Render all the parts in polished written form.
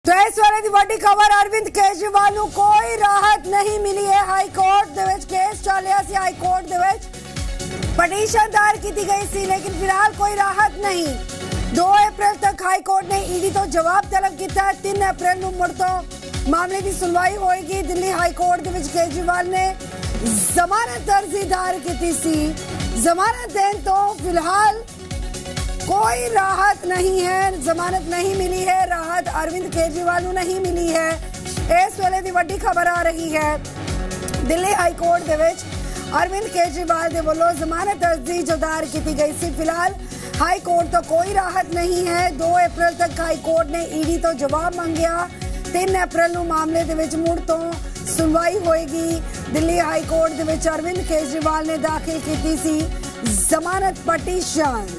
तो इस वेले दी वड्डी खबर अरविंद केजरीवाल ਨੂੰ कोई राहत नहीं मिली है। हाई कोर्ट ਦੇ ਵਿੱਚ केस ਚੱਲਿਆ ਸੀ। हाई कोर्ट ਦੇ ਵਿੱਚ पटिशन दायर की गई थी, लेकिन फिलहाल कोई राहत नहीं। 2 अप्रैल तक हाई कोर्ट ने ईडी तो जवाब तलब किया है। 3 अप्रैल ਨੂੰ ਮੁੜ ਤੋਂ मामले की सुनवाई होएगी। दिल्ली हाई कोर्ट ਦੇ ਵਿੱਚ केजरीवाल ने जमानत अर्जी दायर की थी। जमानत देने तो फिलहाल कोई राहत नहीं है, जमानत नहीं मिली है। राहत अरविंद केजरीवाल को नहीं मिली है। इस वेले दी वड्डी खबर आ रही है दिल्ली हाई कोर्ट दे विच अरविंद केजरीवाल दे वल्लों जमानत अर्जी जो दायर की गई थी। फिलहाल हाई कोर्ट तो कोई राहत नहीं है। 2 अप्रैल तक हाई कोर्ट ने ईडी तो जवाब मंगया। 3 अप्रैल को मामले दे विच मुड़ तो सुनवाई होएगी। दिल्ली हाई कोर्ट दे विच अरविंद केजरीवाल ने दाखिल की थी जमानत पटिशन।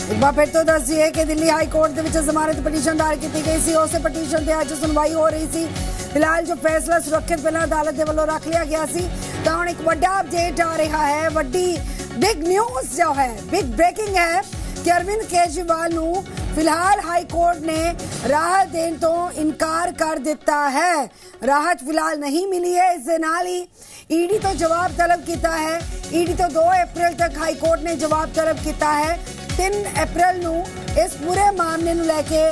एक बार फिर तो दस दिए कि दिल्ली हाई कोर्ट के विच जमानत पटिशन दायर की गई थी। उस पटिशन से अज सुनवाई हो रही थी। फिलहाल जो फैसला सुरक्षित पहला अदालत के वलों रख लिया गया सी, तो हुण एक बड़ा अपडेट आ रहा है। वड्डी बिग न्यूज़ जो है, बिग ब्रेकिंग है कि अरविंद केजरीवाल नू फिलहाल हाई कोर्ट ने राहत देने तो इनकार कर दिता है। राहत फिलहाल नहीं मिली है। इस दे नाल ही ईडी तो जवाब तलब किया है। ईडी तो 2 अप्रैल तक हाई कोर्ट ने जवाब तलब किया है। 3 अप्रैल नू इस पूरे मामले नू लेके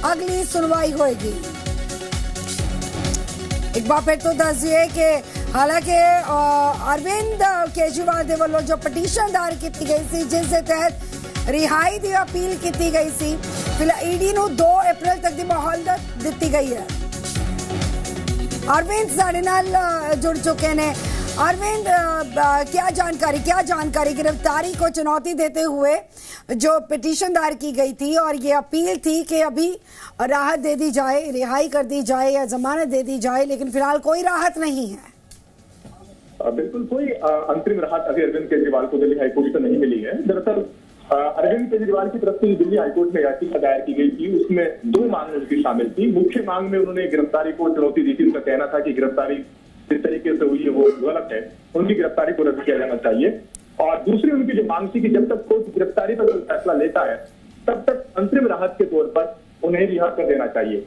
अगली सुनवाई होएगी। एक बार फिर तो दस दिए कि हालांकि अरविंद केजरीवाल दे वल्लों जो पटिशन दायर की गई थी, जिस दे तहत रिहाई की अपील की गई थी, फिलहाल ईडी नू 2 अप्रैल तक की मोहलत दी गई है। अरविंद साडे नाल जुड़ चुके ने। अरविंद, क्या जानकारी गिरफ्तारी को चुनौती देते हुए जो पिटीशन दायर की गई थी और ये अपील थी कि अभी राहत दे दी जाए, रिहाई कर दी जाए या जमानत दे दी जाए, लेकिन फिलहाल कोई राहत नहीं है। बिल्कुल कोई अंतरिम राहत अभी अरविंद केजरीवाल को दिल्ली हाईकोर्ट से नहीं मिली है। दरअसल अरविंद केजरीवाल की तरफ से दिल्ली हाईकोर्ट में याचिका दायर की गई थी, उसमें 2 मांग उनकी शामिल थी। मुख्य मांग में उन्होंने गिरफ्तारी को चुनौती दी थी। उनका कहना था कि गिरफ्तारी जिस तरीके से हुई है वो गलत है, उनकी गिरफ्तारी को रद्द किया जाना चाहिए। और दूसरी उनकी जो मांग थी कि जब तक कोर्ट गिरफ्तारी पर कोई फैसला लेता है तब तक अंतरिम राहत के तौर पर उन्हें रिहा कर देना चाहिए।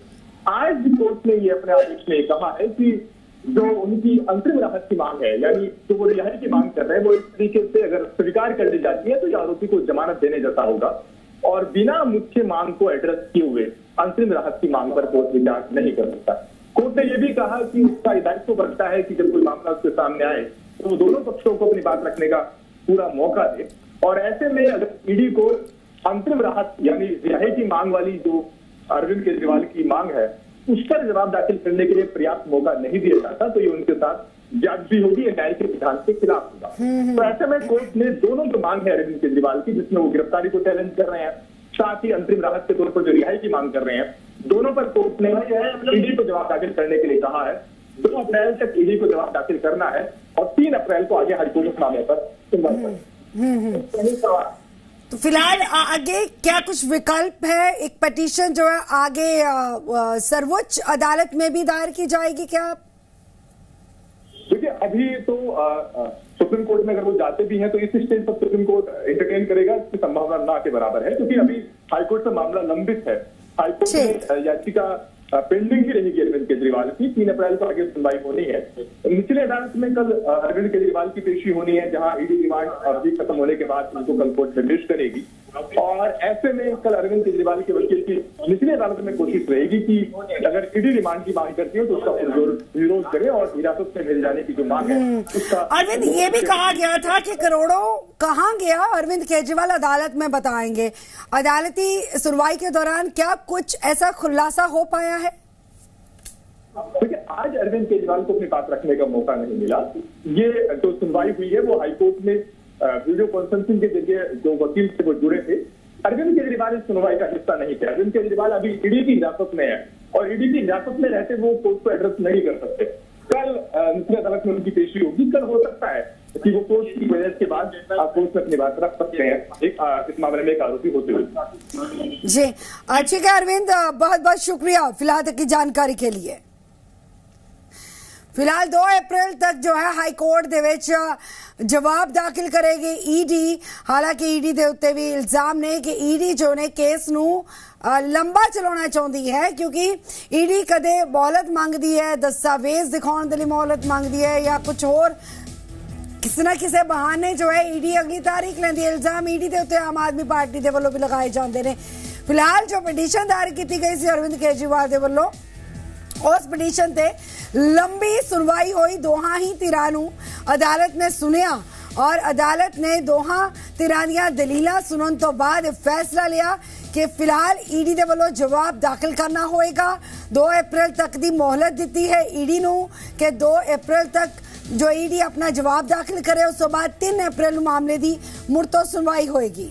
आज कोर्ट ने ये अपने आदेश में कहा है कि जो उनकी अंतरिम राहत की मांग है, यानी जो वो रिहाई की मांग कर रहे हैं, वो इस तरीके से अगर स्वीकार कर ली जाती है तो ये आरोपी को जमानत देने जैसा होगा और बिना मुख्य मांग को एड्रेस किए हुए अंतरिम राहत की मांग पर कोर्ट विचार नहीं कर सकता। कोर्ट ने यह भी कहा कि उसका दायित्व बनता है कि जब कोई मामला उसके सामने आए तो वो दोनों पक्षों को अपनी बात रखने का पूरा मौका दे। और ऐसे में अगर ईडी को अंतरिम राहत यानी रिहाई की मांग वाली जो अरविंद केजरीवाल की मांग है उस पर जवाब दाखिल करने के लिए पर्याप्त मौका नहीं दिया जाता तो ये उनके साथ जांच होगी, न्याय के विधान के खिलाफ होगा। तो ऐसे में कोर्ट ने दोनों जो मांग है अरविंद केजरीवाल की, जिसमें वो गिरफ्तारी को चैलेंज कर रहे हैं, साथ ही अंतरिम राहत के तौर पर जो रिहाई की मांग कर रहे हैं, दोनों पर कोर्ट ने ईडी को जवाब दाखिल करने के लिए कहा है। 2 अप्रैल तक ईडी को जवाब दाखिल करना है और 3 अप्रैल को आगे हाईकोर्ट इस मामले पर सुनवाई। तो फिलहाल आगे क्या कुछ विकल्प है? एक पिटीशन जो है आगे सर्वोच्च अदालत में भी दायर की जाएगी क्या? देखिए अभी तो सुप्रीम कोर्ट में अगर वो जाते भी हैं तो इस स्टेज पर सुप्रीम कोर्ट एंटरटेन करेगा, इसकी संभावना ना के बराबर है, क्योंकि अभी हाईकोर्ट से मामला लंबित है। हाईकोर्ट में याचिका पेंडिंग ही रहेगी अरविंद केजरीवाल की। 3 अप्रैल को आगे सुनवाई होनी है। निचले अदालत में कल अरविंद केजरीवाल की पेशी होनी है, जहां ईडी रिमांड अवधि खत्म होने के बाद उनको कल कोर्ट निर्देश करेगी। और ऐसे में कल अरविंद केजरीवाल के वकील की निचली अदालत में कोशिश रहेगी कि अगर ईडी रिमांड की मांग करती है तो उसका विरोध करें और हिरासत में मिल जाने की जो मांग है उसका। अरविंद, ये भी कहा गया था कि करोड़ों कहाँ गया अरविंद केजरीवाल अदालत में बताएंगे। अदालती सुनवाई के दौरान क्या कुछ ऐसा खुलासा हो पाया है? देखिए आज अरविंद केजरीवाल को अपनी बात रखने का मौका नहीं मिला। ये जो सुनवाई हुई है वो हाईकोर्ट में वीडियो कॉन्फ्रेंसिंग के जरिए जो वकील से वो जुड़े थे। अरविंद केजरीवाल इस सुनवाई का हिस्सा नहीं थे। अरविंद केजरीवाल अभी ईडी की हिरासत में है और ईडी की हिरासत में रहते वो कोर्ट को एड्रेस नहीं कर सकते। कल निचली अदालत में उनकी पेशी होगी। कल हो सकता है कि वो कोर्ट की वजह के बाद कोर्ट में अपनी बात रख सकते हैं इस मामले में एक आरोपी होते हुए। जी ठीक है अरविंद, बहुत बहुत शुक्रिया फिलहाल तक की जानकारी के लिए। फिलहाल 2 अप्रैल तक जो है हाई कोर्ट ਦੇ ਵਿੱਚ ਜਵਾਬ ਦਾਖਲ ਕਰੇਗੀ ਈਡੀ। ਹਾਲਾਂਕਿ ਈਡੀ ਦੇ ਉੱਤੇ ਵੀ ਇਲਜ਼ਾਮ ਨੇ ਕਿ ਈਡੀ ਜੋ ਨੇ ਕੇਸ ਨੂੰ ਲੰਬਾ ਚਲਾਉਣਾ ਚਾਹੁੰਦੀ ਹੈ, ਕਿਉਂਕਿ ਈਡੀ ਕਦੇ ਮੌਲਤ ਮੰਗਦੀ ਹੈ, ਦਸਤਾਵੇਜ਼ ਦਿਖਾਉਣ ਦੇ ਲਈ ਮੌਲਤ ਮੰਗਦੀ ਹੈ ਜਾਂ ਕੁਝ ਹੋਰ ਕਿਸੇ ਨਾ ਕਿਸੇ ਬਹਾਨੇ ਜੋ ਹੈ ਈਡੀ ਅਗਲੀ ਤਾਰੀਖ ਲੈਂਦੀ ਹੈ। ਇਲਜ਼ਾਮ ਈਡੀ ਦੇ ਉੱਤੇ ਆਮ ਆਦਮੀ ਪਾਰਟੀ ਦੇ ਵੱਲੋਂ ਵੀ ਲਗਾਏ ਜਾਂਦੇ ਨੇ। ਫਿਲਹਾਲ ਜੋ ਪਟੀਸ਼ਨ ਦਾਇਰ ਕੀਤੀ ਗਈ ਸੀ ਅਰਵਿੰਦ ਕੇਜਰੀਵਾਲ ਦੇ ਵੱਲੋਂ, उस पटीशन ते लंबी सुनवाई हुई। दोहां ही धिरां नूं अदालत ने सुनिया और अदालत ने दोहां धिरां दीयां दलीलां सुनन तो बाद फैसला लिया कि फिलहाल ईडी दे वल्लों जवाब दाखिल करना होएगा। 2 अप्रैल तक दी मोहलत दी है ईडी नूं कि 2 अप्रैल तक जो ईडी अपना जवाब दाखिल करे, उस तो बाद 3 अप्रैल नूं मामले दी मुड़ तो सुनवाई होएगी।